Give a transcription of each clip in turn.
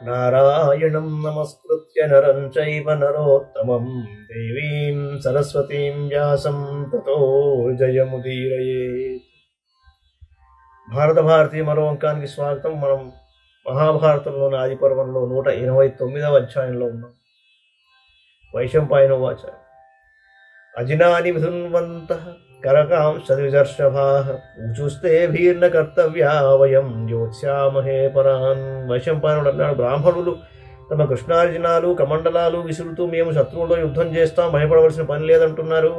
నారాయణం నమస్కృత్య నరం చైవ నరోత్తమం దేవీం సరస్వతీం వ్యాసం తతో జయముదీరయేత్. భారతీయ మరో అంకానికి స్వాగతం. మనం మహాభారతంలోని ఆది పర్వంలో 189వ అధ్యాయంలో ఉన్నాం. వైశంపాయనోవాచ అజినాని విధున్వంతః కరకాంశద్విజర్షభాః ఊచుస్తే భీర్న కర్తవ్యా వయం యోత్స్యామహే పరాన్. వైశంపాయనుడు అన్నాడు, బ్రాహ్మణులు తమ కృష్ణార్జునాలు కమండలాలు విసురుతూ మేము శత్రువులతో యుద్ధం చేస్తాం, భయపడవలసిన పని లేదంటున్నారు.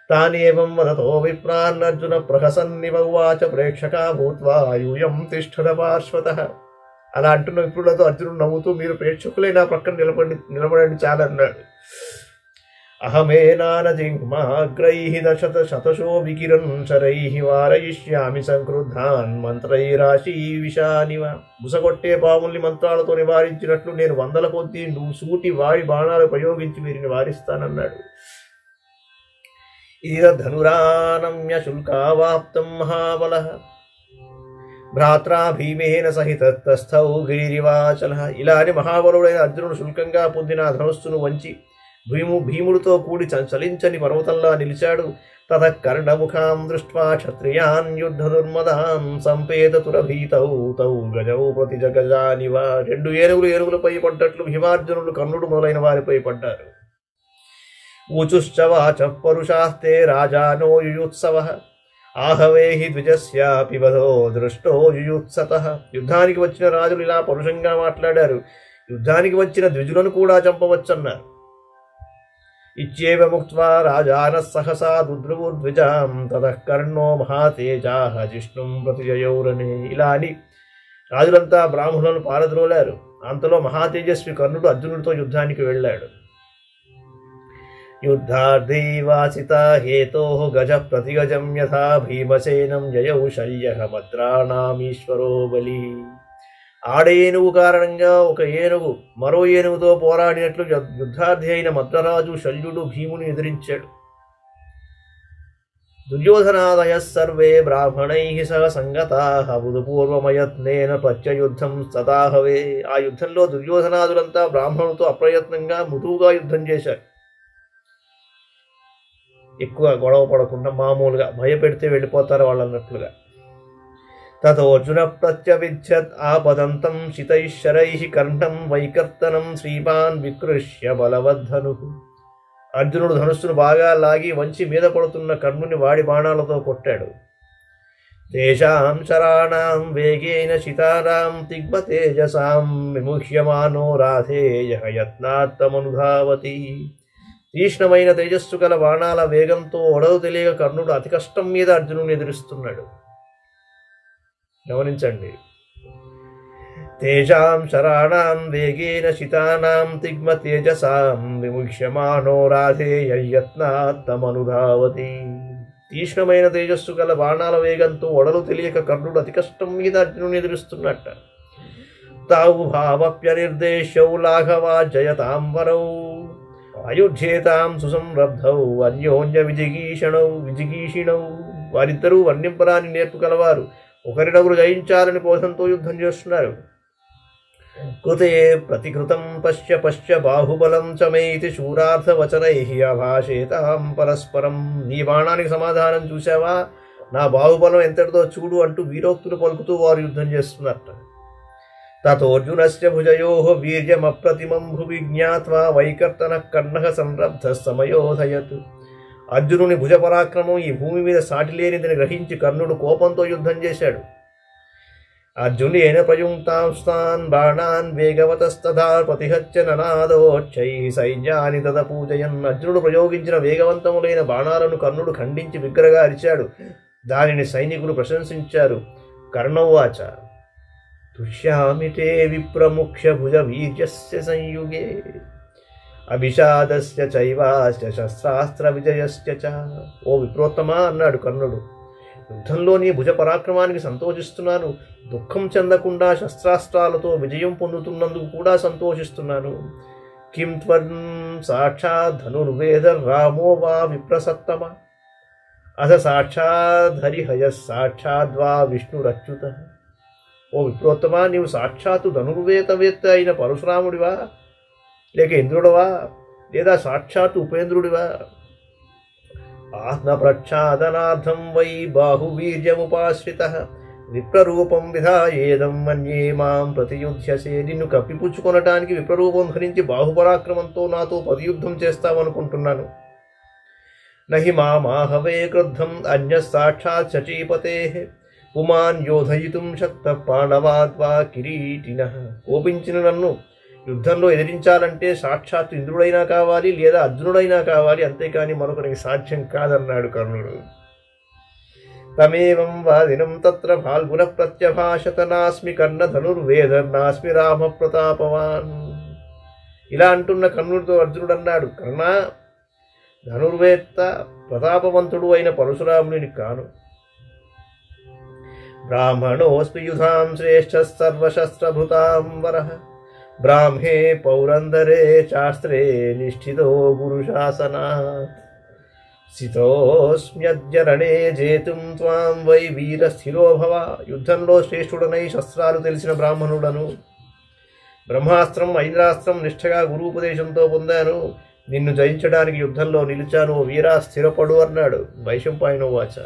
తానేవం వదతో విప్రాన్నర్జున ప్రహసన్నివ ఉవాచ ప్రేక్షకా భూత్వా యూయం తిష్ఠత పార్శ్వతః. అలా అంటున్న విప్రులతో అర్జునుడు నవ్వుతూ, మీరు ప్రేక్షకులే నా పక్కన నిలబడండి చాలన్నాడు. అహమేనానజిహ్మాగ్రైః శతశో వికిరణ్ శరైః వారయిష్యామి సంక్రుద్ధాన్ మంత్రైరాశీ విషానివ. బుసగొట్టే పాముల్ని మంత్రాలతో నివారించినట్లు నేను వందల కొద్దీ సూటి వాడి బాణాలు ప్రయోగించి వీరిని వారిస్తానన్నాడు. ఇద ధనురానమ్య శుల్కావాప్తం మహాబలః భ్రాత్రా భీమేన సహితస్థౌ గిరివాచలః. ఇలా అని మహాబలుడైన అర్జునుడు శుల్కంగా పొందిన ధనుస్సును వంచి భీముడితో కూడి చలించని పర్వతంలా నిలిచాడు. తత కర్ణముఖాం దృష్ట్వా క్షత్రియాన్ యుద్ధ దుర్మదాన్ సంపేతతురభీతౌ తౌ గజౌ ప్రతి జగజానివ. 2 ఏనుగులపై పడ్డట్లు భీమార్జునులు కర్ణుడు మొదలైన వారిపై పడ్డారు. ఊచుశ్చ వాచ పరుషాస్తే రాజానో యుయుత్సవః ఆహవేహి ద్విజస్యాపి వధో దృష్టో యుయుత్సతః. యుద్ధానికి వచ్చిన రాజులు ఇలా పరుషంగా మాట్లాడారు, యుద్ధానికి వచ్చిన ద్విజులను కూడా చంపవచ్చన్నారు. ఇచ్చేవ ముక్త్వా రాజానః సహసా దుద్రువుర్ద్విజాం తతః కర్ణో మహాతేజాః జిష్ణుం ప్రతిజయౌరణే. ఇలా అని రాజులంతా బ్రాహ్మణులను పారద్రోలారు. అంతలో మహాతేజస్వి కర్ణుడు అర్జునుడితో యుద్ధానికి వెళ్ళాడు. యుద్ధార్థైవాసితా హేతోః గజ ప్రతిగజం యథా భీమసేనం జయౌ శల్యః భద్రాణామీశ్వరో బలి. ఆడ ఏనుగు కారణంగా ఒక ఏనుగు మరో ఏనుగుతో పోరాడినట్లు యుద్ధార్థి అయిన మద్రరాజు శల్యుడు భీముని ఎదిరించాడు. దుర్యోధనాదయ సర్వే బ్రాహ్మణైః సహ సంగతాః బుధపూర్వమయత్నేన ప్రత్యయుద్ధం సదాహవే. ఆ యుద్ధంలో దుర్యోధనాదులంతా బ్రాహ్మణులతో అప్రయత్నంగా మృదువుగా యుద్ధం చేశారు. ఎక్కువ గొడవ పడకుండా మామూలుగా భయపెడితే వెళ్ళిపోతారు వాళ్ళన్నట్లుగా. తతోర్జున ప్రత్యవిధ్యత్ ఆపదంతం శితైః శరైః కర్ణం వైకర్తనం శ్రీమాన్ వికృష్య బలవద్ధను. అర్జునుడు ధనుస్సును బాగా లాగి వంచి మీద పడుతున్న కర్ణుని వాడి బాణాలతో కొట్టాడు. తేషాం శరాణాం వేగేన శితానాం తిగ్మతేజసాం విముహ్యమానో రాధేయః యత్నాత్తమనుధావతి. తీక్ష్ణమైన తేజస్సు గల బాణాల వేగంతో ఒడవు తెలియక కర్ణుడు అతి కష్టం మీద అర్జునుని ఎదురిస్తున్నాడు. గమనించండి. తేషాం శరాణాం వేగేన శితానాం తిగ్మ తేజసాం విముహ్యమానో రాధేయత్నాత్తమనుధావతి. తీక్ష్ణమైన తేజస్సు గల బాణాల వేగంతో ఒడలు తెలియక కర్ణుడు అతి కష్టం మీద అర్జునుని ఎదురిస్తున్నట్ట. తావు భావప్యనిర్దేశౌ లాఘవా జయతాం వరౌ అయుధ్యేతాం సుసంరబ్ధౌ అన్యోన్య విజిగీషిణౌ. వారిద్దరూ వర్ణింపరాని నేర్పు కలవారు, ఒకరినొకరు జయించాలని కోసంతో యుద్ధం చేస్తున్నారు. కృతే ప్రతికృతం పశ్య బాహుబలం చ మే ఇతి శూరార్థవచనైః అభాషేతాం పరస్పరం. నీ బాణానికి సమాధానం చూసావా, నా బాహుబలం ఎంతటితో చూడు అంటూ వీరోక్తులు పలుకుతూ వారు యుద్ధం చేస్తున్నట్ట. తతోర్జునస్య భుజయోః వీర్యమప్రతిమం భువి జ్ఞాత్వా వైకర్తనః కర్ణః సంరబ్ధః సమయోధయత్. అర్జునుని భుజ పరాక్రమం ఈ భూమి మీద సాటి లేనిదని గ్రహించి కర్ణుడు కోపంతో యుద్ధం చేశాడు. అర్జునేన ప్రయుక్తాంస్తాన్ బాణాన్ వేగవతస్తథా ప్రతిహత్య ననాదోచ్చైః సైన్యాని తదపూజయన్. అర్జునుడు ప్రయోగించిన వేగవంతములైన బాణాలను కర్ణుడు ఖండించి బిగ్గరగా అరిచాడు. దానిని సైనికులు ప్రశంసించారు. కర్ణోవాచ తుష్యామి తే విప్రముఖ్య భుజ వీర్యస్య సంయుగే అభిషాదస్య చైవాస్య శస్త్రాస్త్ర విజయస్య చ. ఓ విప్రోత్తమా అన్నాడు కర్ణుడు, యుద్ధంలో నీ భుజ పరాక్రమానికి సంతోషిస్తున్నాను. దుఃఖం చెందకుండా శస్త్రాస్త్రాలతో విజయం పొందుతున్నందుకు కూడా సంతోషిస్తున్నాను. కిం త్వం సాక్షాత్ ధనుర్వేద రామో వా విప్రసత్తమ అథ సాక్షాద్ హరిహయ సాక్షాద్వా విష్ణురచ్యుత. ఓ విప్రోత్తమా, నీవు సాక్షాత్తు ధనుర్వేత్తవేత్త అయిన పరశురాముడివా, లేక ఇంద్రుడవా, లేదా సాక్షాత్తు ఉపేంద్రుడివా? ఆత్మప్రక్షాదనార్థం వై బాహువీర్యముపాశ్రిత విప్రరూపం విధాయేదం మన్యే మాం ప్రతియుధ్యసే. నిన్ను కప్పిపుచ్చుకొనటానికి విప్రరూపం ధరించి బాహుపరాక్రమంతో నాతో ప్రతియుద్ధం చేస్తావనుకుంటున్నాను. నహి మామాహవే క్రుద్ధం అన్య సాక్షాత్ శచీపతే పుమాన్ యోధయితుం శక్త పాండవాద్వా కిరీటినః. కోపించిన నన్ను యుద్ధంలో ఎదిరించాలంటే సాక్షాత్ ఇంద్రుడైనా కావాలి, లేదా అర్జునుడైనా కావాలి, అంతేకాని మరొకరికి సాధ్యం కాదన్నాడు కర్ణుడు. తమేవం వాదినం తత్ర ఫాల్గుణ ప్రత్యభాషత నాస్మి కర్ణ ధనుర్వేదర్నాస్మి రామ ప్రతాపవాన్. ఇలా అంటున్న కర్ణుడితో అర్జునుడు అన్నాడు, కర్ణ, ధనుర్వేత్త ప్రతాపవంతుడు అయిన పరశురాముని కాను. బ్రాహ్మణోస్మి యుధాం శ్రేష్ఠ సర్వశస్త్రభృతాం వరః బ్రాహ్మే పౌరందరే శాస్త్రే నిష్ఠితో గురుశాసనాత్ స్థితోస్మ్యద్య రణే జేతుం త్వాం వై వీర స్థిరో భవ. యుద్ధంలో శ్రేష్ఠుడనై శస్త్రాలు తెలిసిన బ్రాహ్మణుడను, బ్రహ్మాస్త్రం ఐంద్రాస్త్రం నిష్ఠగా గురూపదేశంతో పొందాను. నిన్ను జయించడానికి యుద్ధంలో నిలిచాను, వీరా స్థిరపడు అన్నాడు. వైశంపాయనోవాచ.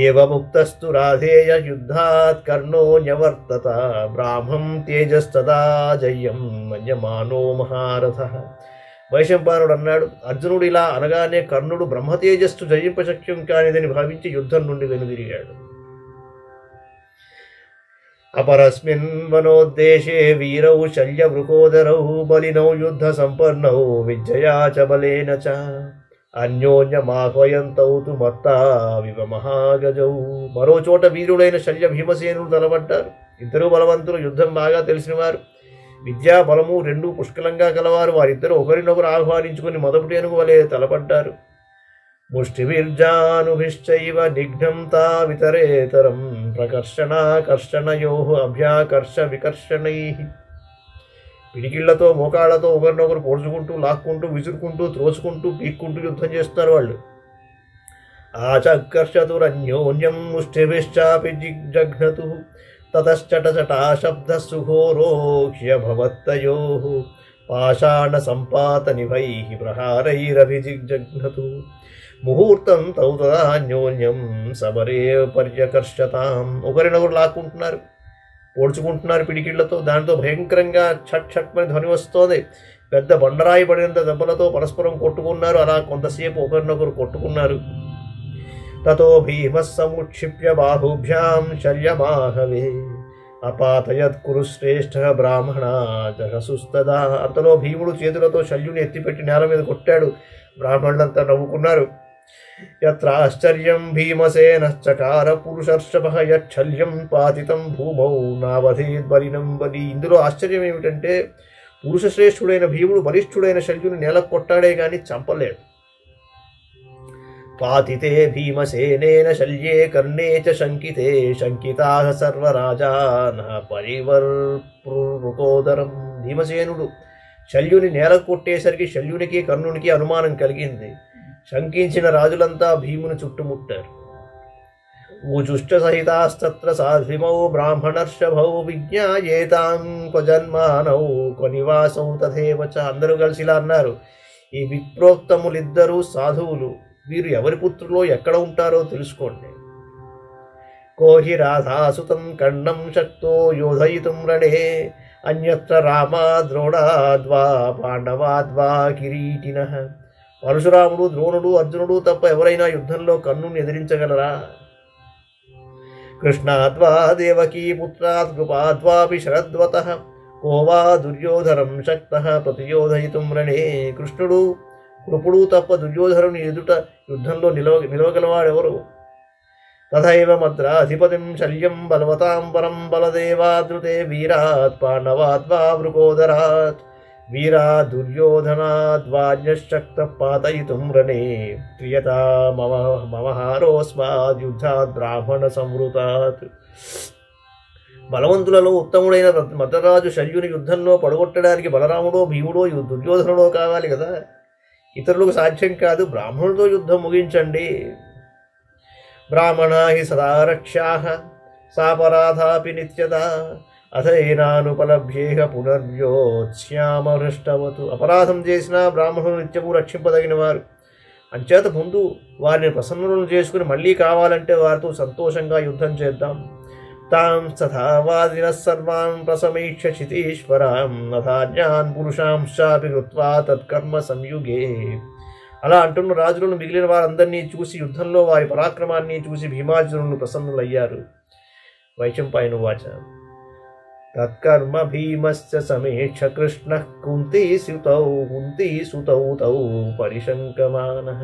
ఏవముక్తస్తు రాధేయ యుద్ధాత్ కర్ణో న్యవర్తత బ్రాహ్మం తేజస్తదా జయం మన్యమానో మహారథః. వైశంపాయనుడు అన్నాడు, అర్జునుడు ఇలా అనగానే కర్ణుడు బ్రహ్మతేజస్సు జయింపశక్యం కానిదని భావించి యుద్ధం నుండి వెనుదిరిగాడు. అపరస్మిన్ వనోద్దేశే వీరౌ శల్యవృకోదరౌ బలినౌ యుద్ధ సంపన్నౌ విజయా చ బలేన చ అన్యోన్యమాహ్వయంతౌ తు మత్తా వివ మహాగజౌ. మరో చోట వీరుడైన శల్య భీమసేనుడు తలబడ్డారు. ఇద్దరు బలవంతులు, యుద్ధం బాగా తెలిసినవారు, విద్యా బలము రెండూ పుష్కలంగా కలవారు. వారిద్దరూ ఒకరినొకరు ఆహ్వానించుకుని మొదటి వలె తలపడ్డారు. ముష్టిభిర్జానుభిశ్చైవ నిఘ్నం తావితరేతరం ప్రకర్షణాకర్షణయోః అభ్యాకర్ష వికర్షణైః. పిడికిళ్లతో మోకాళ్లతో ఒకరినొకరు పోడ్చుకుంటూ, లాక్కుంటూ, విసురుకుంటూ, త్రోచుకుంటూ, పీక్కుంటూ యుద్ధం చేస్తున్నారు వాళ్ళు. ఆచకర్షతురన్యోన్యం ముష్టిభిశ్చాపి జిగ్జఘ్నతుః తతశ్చటచటా శబ్దః సుఘోరోక్ష్య భవత్తయోః పాషాణ సంపాతనిభైః ప్రహారైరభిజిగ్జఘ్నతుః ముహూర్తం తౌ తదాన్యోన్యం సమరే పర్యకర్షతాం. ఒకరినొకరు లాక్కుంటున్నారు, పోడ్చుకుంటున్నారు పిడికిళ్లతో. దాంతో భయంకరంగా ఛట్ ఛట్మని ధ్వని వస్తోంది. పెద్ద బండరాయి పడినంత దెబ్బలతో పరస్పరం కొట్టుకున్నారు. అలా కొంతసేపు ఒకరినొకరు కొట్టుకున్నారు. తతో భీమః సముక్షిప్య బాహుభ్యాం శల్యమాహవే అపాతయత్ కురు శ్రేష్ఠ బ్రాహ్మణా జహసుస్తదా. అంతలో భీముడు చేతులతో శల్యుని ఎత్తిపెట్టి నేల మీద కొట్టాడు. బ్రాహ్మణులంతా నవ్వుకున్నారు. యత్రాశ్చర్యం భీమసేనశ్చకార పురుషర్షభః యచ్చల్యం పాతితం భూమౌ నావధేద్ బలినం బలి. ఇందులో ఆశ్చర్యం ఏమిటంటే పురుషశ్రేష్ఠుడైన భీముడు బలిష్ఠుడైన శల్యుని నేలకు కొట్టాడే గాని చంపలేడు. పాతితే భీమసేనేన శల్యే కర్ణే చ శంకితే శంకితాః సర్వరాజానః పరివర్పృకోదరం. భీమసేనుడు శల్యుని నేలకు కొట్టేసరికి శల్యునికి కర్ణునికి అనుమానం కలిగింది. శంకించిన రాజులంతా భీముని చుట్టుముట్టారు. ఊచుష్ట సహితాస్తత్ర సాధ్విమౌ బ్రాహ్మణర్షభౌ విజ్ఞాయేతాం క్వజన్మానౌ క్వనివాసౌ తథేవ చ. అందరూ కలిసి ఇలా అన్నారు, ఈ విప్రోక్తములిద్దరూ సాధువులు, వీరు ఎవరి పుత్రులో ఎక్కడ ఉంటారో తెలుసుకోండి. కోహి రాధాసుతం కర్ణం శక్తో యోధయితుం రణే అన్యత్ర రామా ద్రోణాద్వా పాండవాద్వా కిరీటినః. పరశురాముడు, ద్రోణుడు, అర్జునుడు తప్ప ఎవరైనా యుద్ధంలో కర్ణుని ఎదిరించగలరా? కృష్ణాద్వా దేవకీ పుత్రాత్ కృపాద్వాపి శరద్వతః కోవా దుర్యోధనం శక్తః ప్రతియోధయితుం రణే. కృష్ణుడు, కృపుడు తప్ప దుర్యోధనుని ఎదుట యుద్ధంలో నిలవగలవాడెవరు? తథైవ మద్రాధిపతిం శల్యం బలవతాం పరం బలదేవాదృతే వీరాత్ పాండవాద్వా వృకోదరాత్ వీరా దుర్యోధనాద్వాన్యశక్త పాతయితుం రణే క్రియతా మమహారోస్మాద్ యుద్ధాత్ బ్రాహ్మణ సంవృతాత్. బలవంతులలో ఉత్తముడైన మద్రరాజు శల్యుని యుద్ధంలో పడగొట్టడానికి బలరాముడో భీముడో దుర్యోధనుడో కావాలి కదా. ఇతరులకు సాధ్యం కాదు. బ్రాహ్మణుడితో యుద్ధం ముగించండి. బ్రాహ్మణా హి సదా రక్ష్యాః సాపరాధాపి నిత్యదా అథైనానుపలభ్యేహ పునర్వ్యోత్స్యామహృష్టవతు. అపరాధం చేసిన బ్రాహ్మణులు నిత్యము రక్షింపదగిన వారు. అంచేత ముందు వారిని ప్రసన్నులను చేసుకుని మళ్ళీ కావాలంటే వారితో సంతోషంగా యుద్ధం చేద్దాం. తాం తథావాదినః సర్వాన్ ప్రసమీక్ష చితీశ్వరాం అథాజ్ఞాన్ పురుషాంశాపి కృత్వా తత్కర్మ సంయుగే. అలా అంటున్న రాజులను మిగిలిన వారందరినీ చూసి యుద్ధంలో వారి పరాక్రమాన్ని చూసి భీమార్జునులు ప్రసన్నులయ్యారు. వైశంపాయనువాచ తత్కర్మ భీమశ్చ సమీక్ష కృష్ణః కుంతీసుతౌ తౌ పరిశంకమానః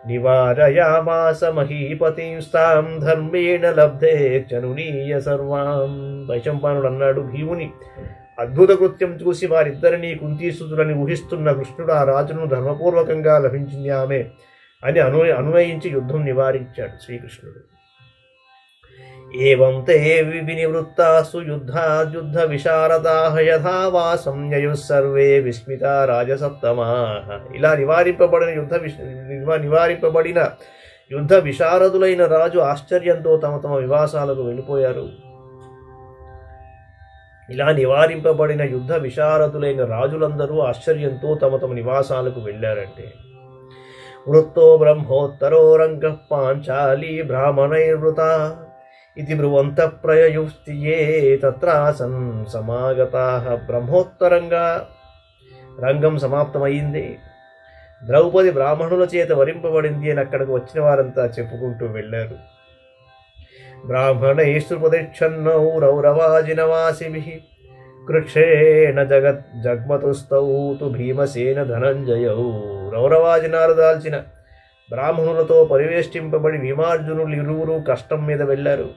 నివారయామాస మహీపతింస్తాం ధర్మేణ లబ్ధే చనునీయ సర్వాం. వైశంపాయనుడు అన్నాడు, భీముని అద్భుత కృత్యం చూసి వారిద్దరినీ కుంతీసుతులని ఊహిస్తున్న కృష్ణుడు ఆ రాజును ధర్మపూర్వకంగా లభించింది ఆమె అని అనునయించి యుద్ధం నివారించాడు శ్రీకృష్ణుడు. ఏవం తే వినివృత్తాసు యుద్ధ విశారదాః యథా వా సంయయుః సర్వే విస్మితా రాజసత్తమాః. ఇలా నివారింపబడిన యుద్ధ విశారదులైన రాజు ఆశ్చర్యంతో తమ తమ వివాసాలకు వెళ్ళిపోయారు. ఇలా నివారింపబడిన యుద్ధ విశారదులైన రాజులందరూ ఆశ్చర్యంతో తమ తమ నివాసాలకు వెళ్ళారంటే వృత్తో బ్రహ్మోత్తరో రంగః పాంచాలీ బ్రాహ్మణైర్వృత ఇది బ్రువంతః ప్రయయుస్తియే తత్రాసన్ సమాగతాః. బ్రహ్మోత్తరంగా రంగం సమాప్తమైంది, ద్రౌపది బ్రాహ్మణుల చేత వరింపబడింది అని అక్కడికి వచ్చిన వారంతా చెప్పుకుంటూ వెళ్ళారు. బ్రాహ్మణైస్తు ప్రతిచ్ఛన్నౌ రౌరవాజినవాసిభిః కృక్షేణ జగ్మతుస్తౌ తు భీమసేన ధనంజయౌ. రౌరవాజినాలు దాల్చిన బ్రాహ్మణులతో పరివేష్టింపబడి భీమార్జునులు ఇరువురు కష్టం మీద వెళ్ళారు.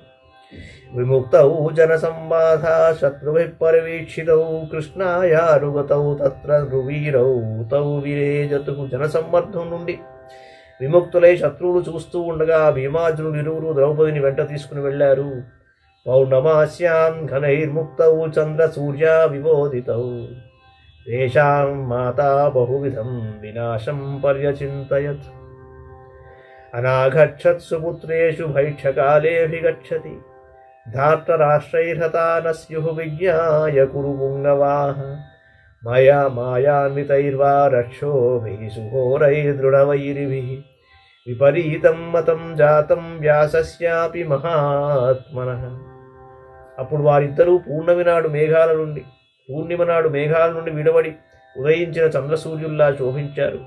విముక్తౌ జనసంబాధ శత్రుభిః పరివీక్షితౌ కృష్ణాయారుగతౌ తత్ర రువీరౌ తౌ విరేజతుః. జనసమ్మర్ధం నుండి విముక్తులై శత్రువులు చూస్తూ ఉండగా భీమార్జునులు ఇరువురు ద్రౌపదిని వెంట తీసుకుని వెళ్ళారు. పౌర్ణమాస్యాం ఘనైర్ముక్తౌ చంద్ర సూర్య విబోధితౌ తేషాం మాతా బహువిధం వినాశం పర్యచింతయత్. అనాగచ్చత్సు పుత్రేషు భైక్షకాలేऽభిగచ్చతి ధార్తరాష్ట్రైర్హతా న స్యుః విజ్ఞాయ కురు పుంగవాః మాయాన్వితైర్వా రక్షోభిః సుఘోరైర్దృఢవైరిభిః విపరీతం మతం జాతం వ్యాసస్యాపి మహాత్మనః. అప్పుడు వారిద్దరూ పూర్ణిమ నాడు మేఘాల నుండి విడవడి ఉదయించిన చంద్రసూర్యుల్లా శోభించారు.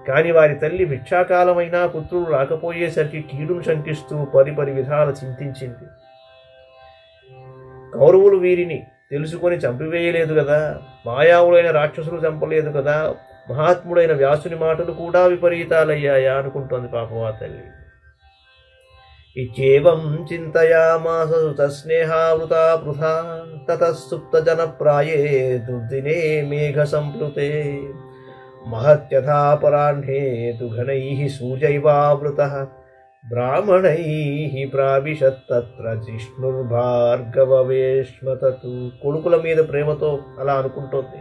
కాని వారి తల్లి భిక్షాకాలమైనా పుత్రుడు రాకపోయేసరికి కీడును శంకిస్తూ పరిపరి విధాల చింతించింది. కౌరవులు వీరిని తెలుసుకొని చంపివేయలేదు కదా, మాయావులైన రాక్షసులు చంపలేదు కదా, మహాత్ముడైన వ్యాసుని మాటలు కూడా విపరీతాలయ్యాయా అనుకుంటోంది పాపం ఆ తల్లి. ఇచ్చేవం చింతయామాస సుతస్నేహావృతా పృథా తతః సుప్తజనప్రాయే దుర్దినే మేఘ సంప్లుతే మహత్యథాపరాహ్నే తు ఘనైః సూర్యైవావృతః బ్రాహ్మణైః ప్రావిశత్తత్ర జిష్ణుర్భార్గవవేష్మతతు. కొడుకుల మీద ప్రేమతో అలా అనుకుంటోంది.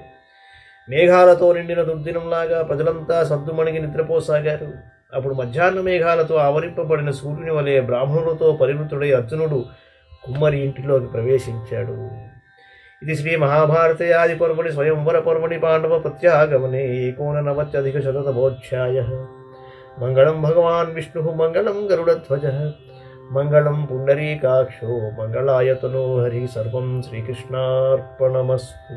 మేఘాలతో నిండిన దుర్దినంలాగా ప్రజలంతా సద్దుమణిగి నిద్రపోసాగారు. అప్పుడు మధ్యాహ్న మేఘాలతో ఆవరింపబడిన సూర్యుని వలె బ్రాహ్మణులతో పరివృతుడై అర్జునుడు కుమ్మరి ఇంటిలోకి ప్రవేశించాడు. ఇది శ్రీ మహాభారతే ఆది పర్వణి స్వయంవర పర్వణి పాండవ ప్రత్యాగమనే 19+శతమోధ్యాయః. మంగళం భగవాన్ విష్ణుః మంగళం గరుడధ్వజః మంగళం పుండరీకాక్షో మంగళాయతనో హరి. సర్వం శ్రీకృష్ణార్పణమస్తు.